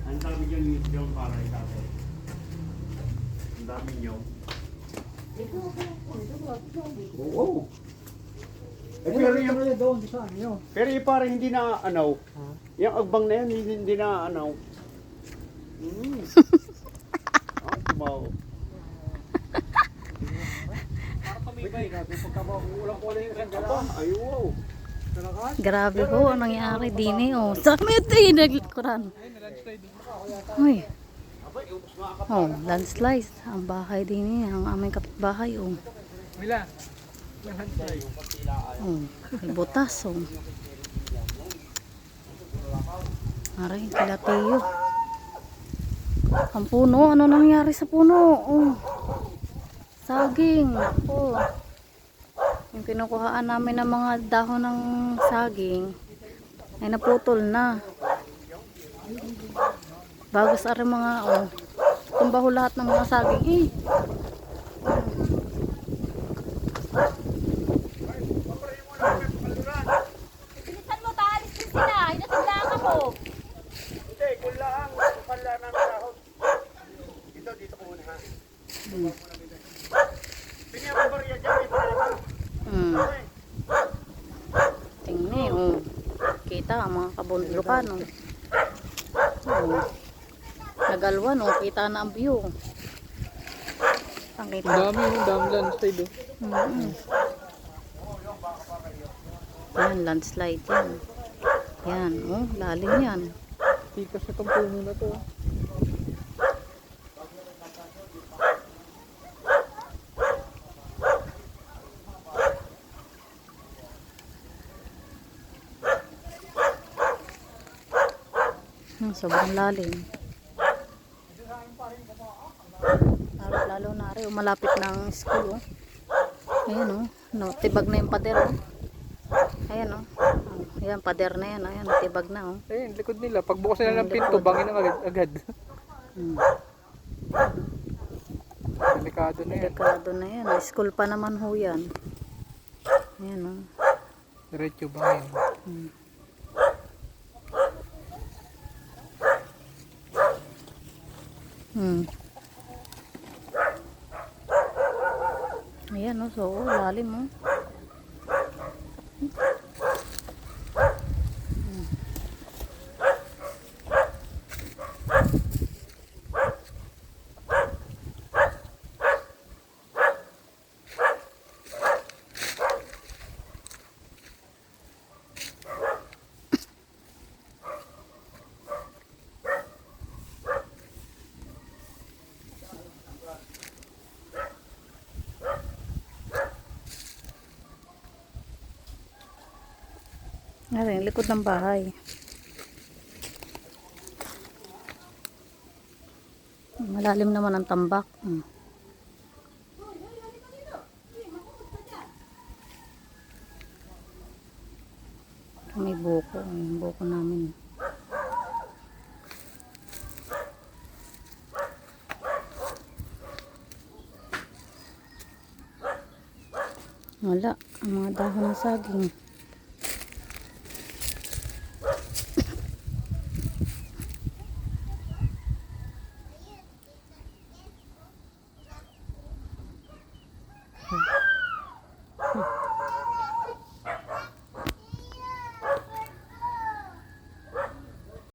Ang dami yung para itabi. Ang dami nyo. Oo. Pero yung parang hindi na anaw. Yung agbang na yan, hindi na anaw. Ah, tumaw. Ayaw. Grabe ho, ang nangyari din eh. Oh. Sa kami ito naglikuran. Uy. Oh, landslide. Ang bahay din eh. Ang aming kapitbahay. Oh. Mila. Oh, may butas. Oh. Aray, kila Tiyo. Ang puno, ano nangyari sa puno? Oh. Saging. Oh. Yung kinukuhaan namin ng mga dahon ng saging ay naputol na. Bagus ari mga oh. Tumbaho lahat ng mga saging eh. Bilisan mo, taalis din sila. Inasiglaan ka mo. Hindi, kulang. Kupala ng sahod. Dito ko muna ha. Piniyang ang barya dyan, ito na naman. Tingnan oh. Kita ang mga kabundukan oh. Oh. Nagalwan oh, kita na ang view. Ang Ang kita. dami landslide oh. Yan, landslide yan. Yan, oh, lalim yan. Tikas na itong puno na to. Sobrang lalim. Lalo na rin, malapit ng school. Oh. Ayan oh, no, tibag na yung pader. Oh. Ayan oh. Oh, ayan, pader na yan. Ayan, tibag na oh. Ayun, likod nila. Pagbukas nila ng pinto, bangin ang agad. Delikado na yan. Delikado na yan. School pa naman ho yan. Ayan oh. Diretso bangin. Ayan oh, so lalim oh. Ayan, likod ng bahay. Malalim naman ang tambak. May buko. Yung buko namin. Wala. Ang mga dahon ng saging.